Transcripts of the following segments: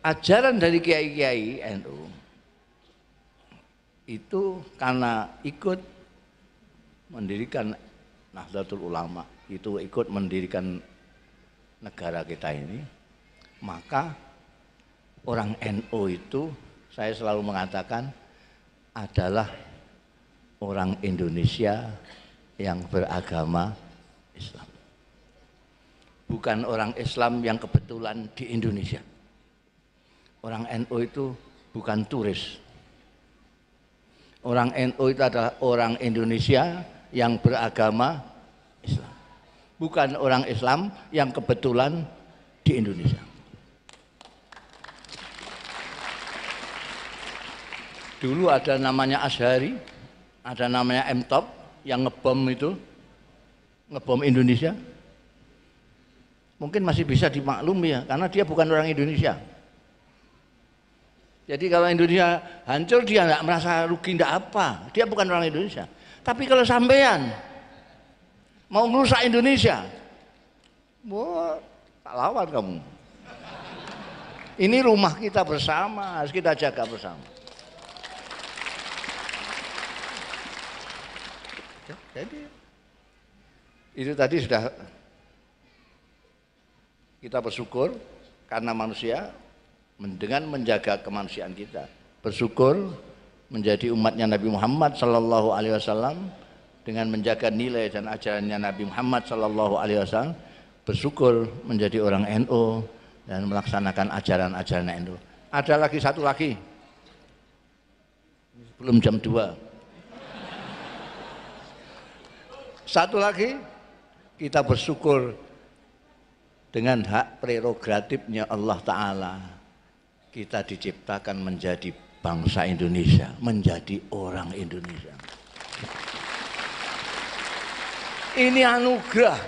ajaran dari kiai-kiai NU itu karena ikut mendirikan Nahdlatul Ulama, itu ikut mendirikan negara kita ini, maka orang NU itu saya selalu mengatakan adalah orang Indonesia yang beragama Islam, bukan orang Islam yang kebetulan di Indonesia. Orang NU itu bukan turis. Orang NU itu adalah orang Indonesia yang beragama Islam, bukan orang Islam yang kebetulan di Indonesia. Dulu ada namanya Azhari, ada namanya M-Top yang ngebom itu, ngebom Indonesia. Mungkin masih bisa dimaklumi ya, karena dia bukan orang Indonesia. Jadi kalau Indonesia hancur dia nggak merasa rugi, nggak apa, dia bukan orang Indonesia. Tapi kalau sampean mau merusak Indonesia, wah, tak lawan kamu. Ini rumah kita bersama, harus kita jaga bersama. Jadi itu tadi sudah kita bersyukur karena manusia dengan menjaga kemanusiaan kita, bersyukur menjadi umatnya Nabi Muhammad Sallallahu Alaihi Wasallam dengan menjaga nilai dan ajarannya Nabi Muhammad Sallallahu Alaihi Wasallam, bersyukur menjadi orang NU dan melaksanakan ajaran-ajaran NU. Ada lagi satu lagi, belum jam 2. Satu lagi, kita bersyukur dengan hak prerogatifnya Allah Ta'ala. Kita diciptakan menjadi bangsa Indonesia, menjadi orang Indonesia. Ini anugerah,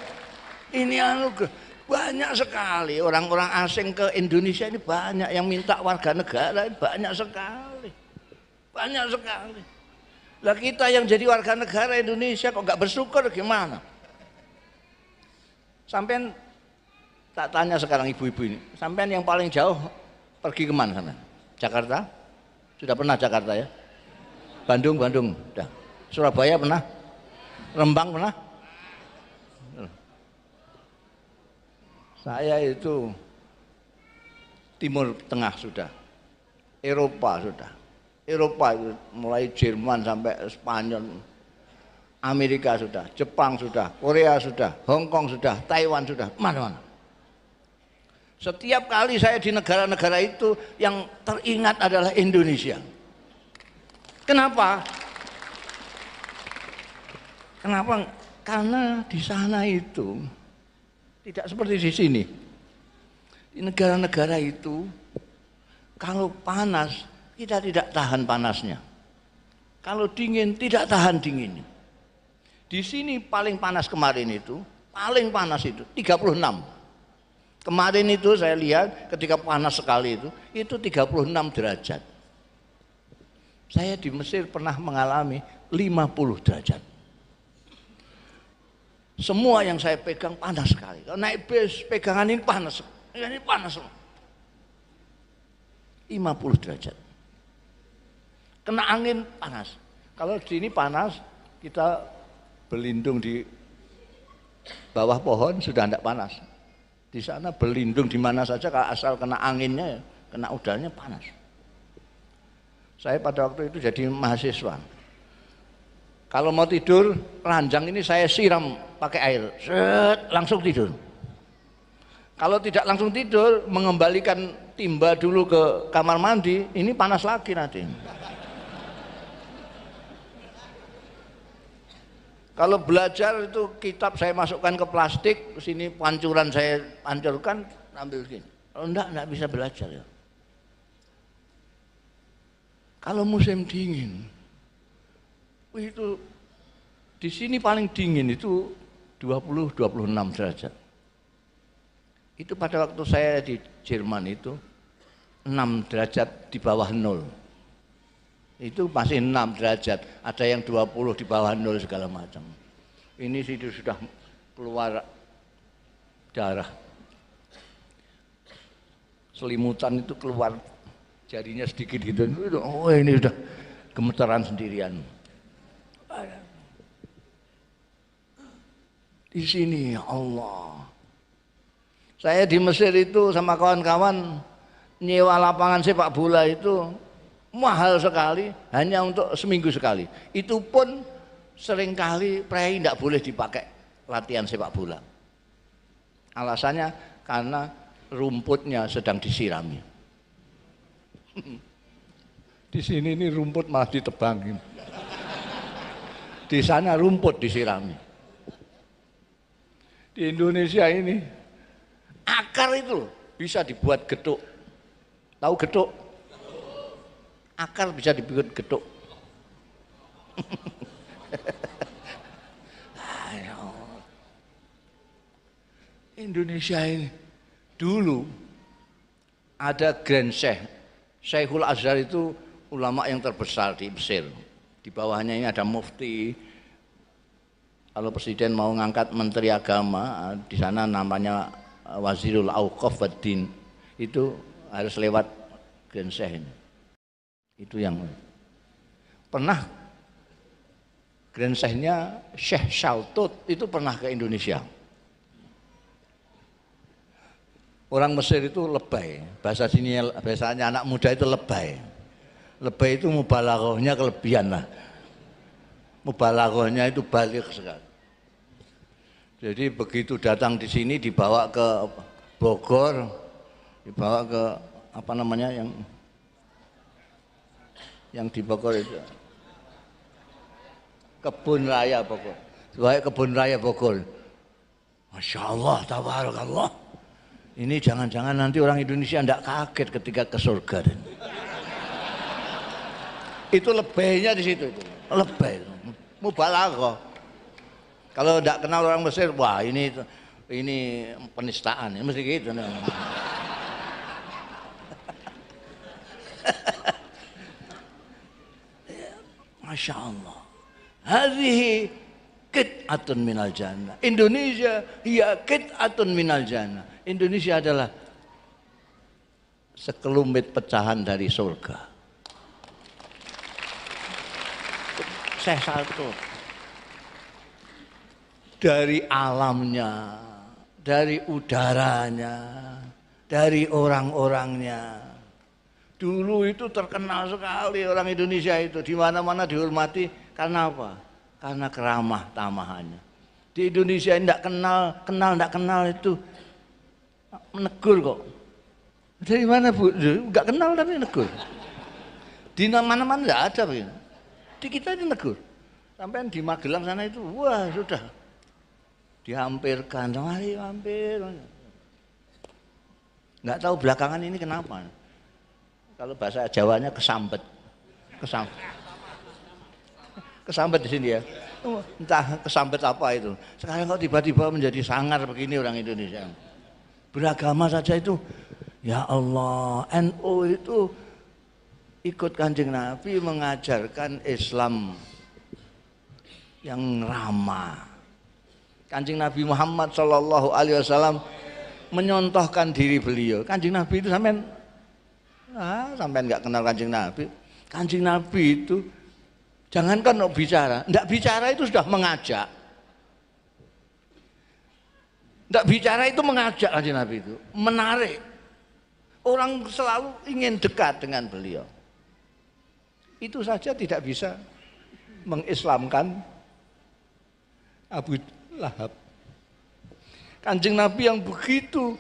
ini anugerah. Banyak sekali orang-orang asing ke Indonesia ini, banyak yang minta warga negara, banyak sekali. Banyak sekali. Lah kita yang jadi warga negara Indonesia kok nggak bersyukur gimana? Sampean tak tanya sekarang ibu-ibu ini, sampean yang paling jauh pergi kemana sana? Jakarta? Sudah pernah Jakarta ya? Bandung, sudah. Surabaya pernah? Rembang pernah? Saya itu Timur Tengah sudah, Eropa sudah. Eropa itu mulai Jerman sampai Spanyol, Amerika sudah, Jepang sudah, Korea sudah, Hong Kong sudah, Taiwan sudah, mana-mana. Setiap kali saya di negara-negara itu yang teringat adalah Indonesia. Kenapa? Kenapa? Karena di sana itu tidak seperti di sini. Di negara-negara itu kalau panas kita tidak tahan panasnya. Kalau dingin tidak tahan dinginnya. Di sini paling panas kemarin itu, paling panas itu 36. Kemarin itu saya lihat ketika panas sekali itu 36 derajat. Saya di Mesir pernah mengalami 50 derajat. Semua yang saya pegang panas sekali. Kalau naik bis pegangan ini panas. Ini panas. 50 derajat. Kena angin panas. Kalau di ini panas, kita berlindung di bawah pohon sudah tidak panas. Di sana berlindung di mana saja, kalau asal kena anginnya, kena udaranya panas. Saya pada waktu itu jadi mahasiswa. Kalau mau tidur, ranjang ini saya siram pakai air, set, langsung tidur. Kalau tidak langsung tidur, mengembalikan timba dulu ke kamar mandi, ini panas lagi nanti. Kalau belajar itu kitab saya masukkan ke plastik, sini pancuran saya pancurkan, ambil sini. Kalau enggak bisa belajar ya. Kalau musim dingin, itu di sini paling dingin itu 20-26 derajat. Itu pada waktu saya di Jerman itu 6 derajat di bawah 0. Itu masih 6 derajat, ada yang 20 di bawah 0 segala macam. Ini sudah keluar darah. selimutan itu keluar jarinya sedikit gitu. Oh ini udah gemetaran sendirian. Di sini ya Allah. Saya di Mesir itu sama kawan-kawan nyewa lapangan sepak bola itu mahal sekali, hanya untuk seminggu sekali. Itu pun seringkali prei tidak boleh dipakai latihan sepak bola. Alasannya karena rumputnya sedang disirami. Di sini ini rumput malah ditebangin. Di sana rumput disirami. Di Indonesia ini akar itu bisa dibuat geduk. Tahu geduk? Akar bisa dibuat geduk. Indonesia ini dulu ada Grand Syekh, Syekhul Azhar itu ulama yang terbesar di Mesir. Di bawahnya ini ada mufti. Kalau presiden mau ngangkat menteri agama, di sana namanya Wazirul Auqaf wad Din. Itu harus lewat Grand Syekh ini. Itu yang pernah Grand Syekh-nya Syekh Shaltut itu pernah ke Indonesia. Orang Mesir itu lebay, bahasanya anak muda itu lebay. Lebay itu mubalaghahnya kelebihan lah. Mubalaghahnya itu balik sekali. Jadi begitu datang di sini dibawa ke Bogor, dibawa ke apa namanya yang di Bogor itu Kebun Raya Bogor. Dibawa Kebun Raya Bogor. Masya Allah, tabarakallah. Ini jangan-jangan nanti orang Indonesia tidak kaget ketika ke surga. Itu lebaynya di situ. Lebay. Mubalaghah. Kalau tidak kenal orang Mesir, wah ini penistaan, ini mesti gitu. Masya Allah. Hadhihi qit'atun minal jannah. Indonesia hiya qit'atun minal jannah. Indonesia adalah sekelumit pecahan dari surga. Syekh Shaltut. Dari alamnya, dari udaranya, dari orang-orangnya. Dulu itu terkenal sekali orang Indonesia itu, di mana-mana dihormati karena apa? Karena keramah tamahannya. Di Indonesia tidak kenal itu menegur kok. Dari mana Bu? Enggak kenal tapi negur. Di mana-mana tidak ada begini. Di kita ini negur. Sampai di Magelang sana itu, wah sudah. Dihampirkan, mari hampir. Nggak tahu belakangan ini kenapa. Kalau bahasa Jawanya kesambet. Kesambet di sini ya. Entah kesambet apa itu. Sekarang kok tiba-tiba menjadi sangar begini orang Indonesia. Beragama saja itu, ya Allah, NU itu ikut Kanjeng Nabi mengajarkan Islam yang ramah. Kanjeng Nabi Muhammad Shallallahu Alaihi Wasallam menyontohkan diri beliau. Kanjeng Nabi itu sampean nggak kenal Kanjeng Nabi. Kanjeng Nabi itu jangankan mau bicara, nggak bicara itu sudah mengajak. Nggak bicara itu mengajak Kanjeng Nabi itu, menarik. Orang selalu ingin dekat dengan beliau. Itu saja tidak bisa mengislamkan Abu Lahab. Kanjeng Nabi yang begitu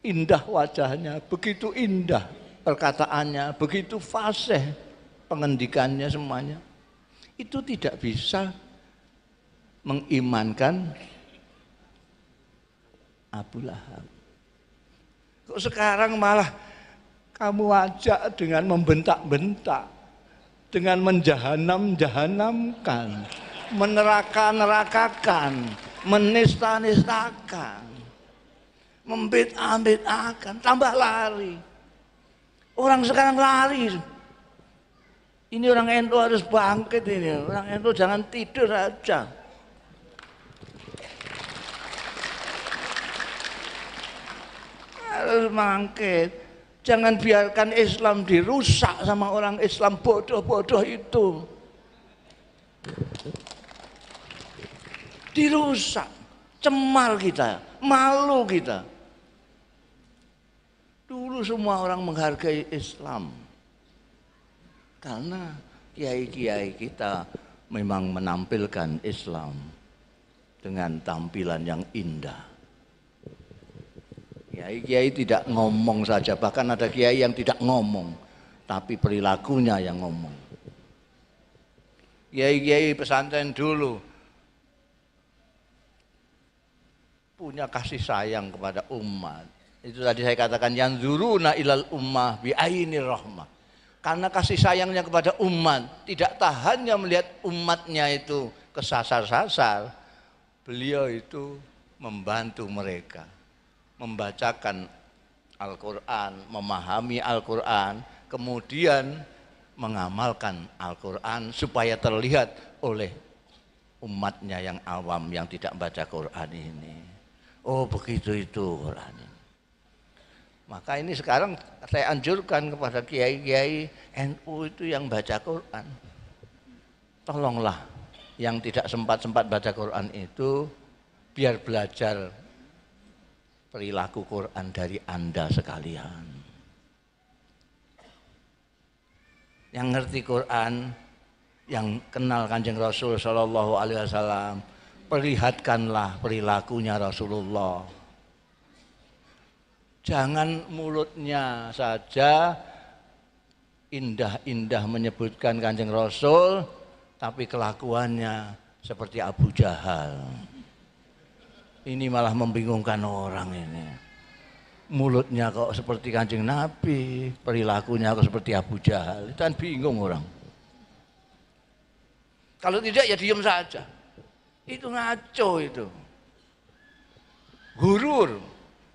indah wajahnya, begitu indah perkataannya, begitu fasih pengendikannya semuanya, itu tidak bisa mengimankan Abu Lahab. Kok sekarang malah kamu ajak dengan membentak-bentak, dengan menjahanam-jahanamkan, meneraka-nerakakan, menista-nistakan, membid'ah-bid'ahkan, tambah lari. Orang sekarang lari. Ini orang NU harus bangkit ini. Orang NU jangan tidur aja. harus bangkit. Jangan biarkan Islam dirusak sama orang Islam bodoh-bodoh itu. Dirusak, cemar kita, malu kita. Dulu semua orang menghargai Islam. Karena kiai-kiai kita memang menampilkan Islam dengan tampilan yang indah. Kiai-kiai tidak ngomong saja, bahkan ada kiai yang tidak ngomong, tapi perilakunya yang ngomong. Kiai-kiai pesantren dulu punya kasih sayang kepada umat. Itu tadi saya katakan yanzuruna ilal ummah bi ainir rahmah. Karena kasih sayangnya kepada umat, tidak tahannya melihat umatnya itu kesasar-sasar, beliau itu membantu mereka membacakan Al-Quran, memahami Al-Quran, kemudian mengamalkan Al-Quran supaya terlihat oleh umatnya yang awam yang tidak baca Quran ini. Oh begitu itu Quran ini. Maka ini sekarang saya anjurkan kepada kiai-kiai NU itu yang baca Quran. Tolonglah yang tidak sempat-sempat baca Quran itu biar belajar perilaku Quran dari Anda sekalian. Yang ngerti Quran, yang kenal Kanjeng Rasul Shallallahu Alaihi Wasallam, perlihatkanlah perilakunya Rasulullah. Jangan mulutnya saja indah-indah menyebutkan Kanjeng Rasul, tapi kelakuannya seperti Abu Jahal. Ini malah membingungkan orang ini. Mulutnya kok seperti Kanjeng Nabi, perilakunya kok seperti Abu Jahal. Itu kan bingung orang. Kalau tidak ya diam saja. Itu ngaco itu. Gurur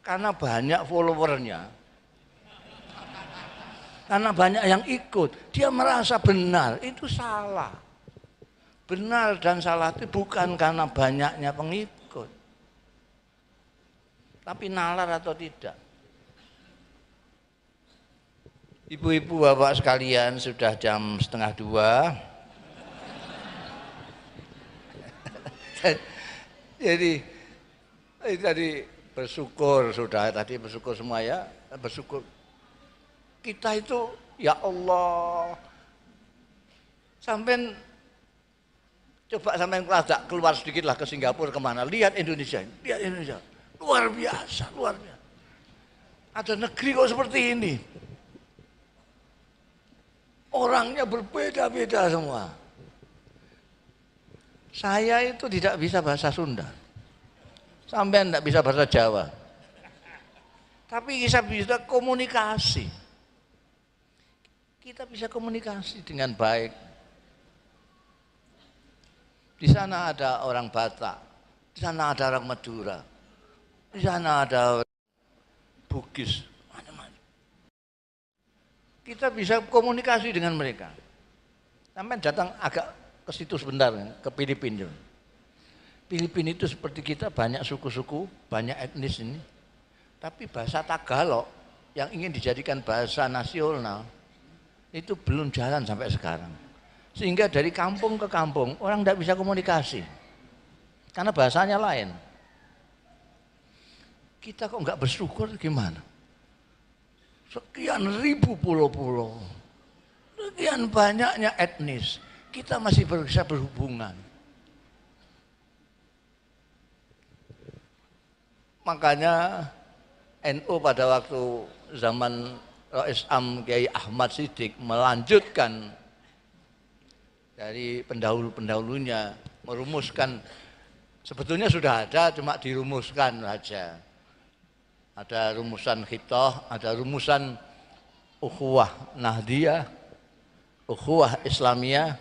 karena banyak followernya. Karena banyak yang ikut, dia merasa benar, itu salah. Benar dan salah itu bukan karena banyaknya pengikut. Tapi nalar atau tidak. Ibu-ibu bapak sekalian, sudah jam 1:30. Jadi tadi bersyukur sudah, tadi bersyukur semua ya, bersyukur. Kita itu ya Allah, sampai coba sampai keluar sedikit lah ke Singapura kemana, lihat Indonesia, lihat Indonesia. Luar biasa, luar biasa. Ada negeri kok seperti ini. Orangnya berbeda-beda semua. Saya itu tidak bisa bahasa Sunda. Sampai tidak bisa bahasa Jawa. Tapi kita bisa komunikasi. Kita bisa komunikasi dengan baik. Di sana ada orang Batak, di sana ada orang Madura. Di sana ada Bugis, macam-macam. Kita bisa komunikasi dengan mereka. Sampai datang agak ke situ sebentar, ke Filipina. Filipina itu seperti kita, banyak suku-suku, banyak etnis ini. Tapi bahasa Tagalog yang ingin dijadikan bahasa nasional itu belum jalan sampai sekarang. Sehingga dari kampung ke kampung orang tidak bisa komunikasi karena bahasanya lain. Kita kok nggak bersyukur gimana? Sekian ribu pulau-pulau, sekian banyaknya etnis, kita masih bisa berhubungan. Makanya NU pada waktu zaman Rais Am Kiai Ahmad Siddiq melanjutkan dari pendahulu-pendahulunya, merumuskan, sebetulnya sudah ada cuma dirumuskan saja. Ada rumusan khitoh, ada rumusan ukhuwah nahdiyah, ukhuwah islamiyah,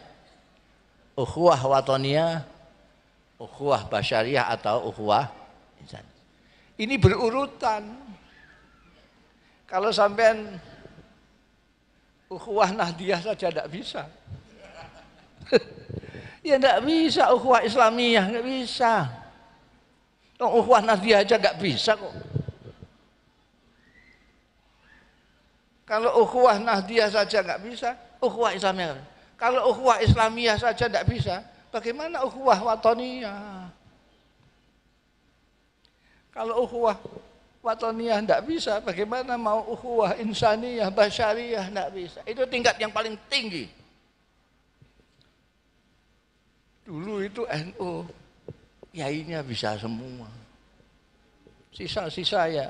ukhuwah watoniyah, ukhuwah basyariah atau ukhuwah insan. Ini berurutan. Kalau sampean ukhuwah nahdiyah saja tidak bisa. Ya tidak bisa ukhuwah islamiyah, nggak bisa. Ukhuwah nahdiyah aja nggak bisa kok. Kalau ukhuwah Nahdiyah saja nggak bisa, ukhuwah Islamiyah. Kalau ukhuwah Islamiyah saja nggak bisa, bagaimana ukhuwah Watoniyah? Kalau ukhuwah Watoniyah nggak bisa, bagaimana mau ukhuwah Insaniyah, Basyariyah? Nggak bisa. Itu tingkat yang paling tinggi. Dulu itu NU, yainya bisa semua. Sisa-sisa ya,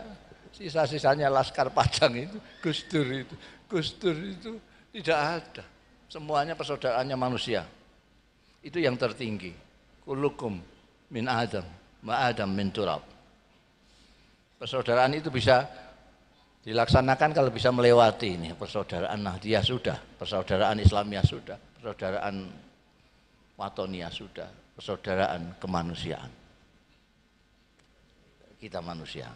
sisa-sisanya Laskar Padang itu, Gus Dur itu tidak ada. Semuanya persaudaraannya manusia. Itu yang tertinggi. Kulukum min Adam, ma Adam min turab. Persaudaraan itu bisa dilaksanakan kalau bisa melewati ini. Persaudaraan Nahdiyah sudah, persaudaraan Islamiyah sudah, persaudaraan Watoniyah sudah, persaudaraan kemanusiaan. Kita manusia.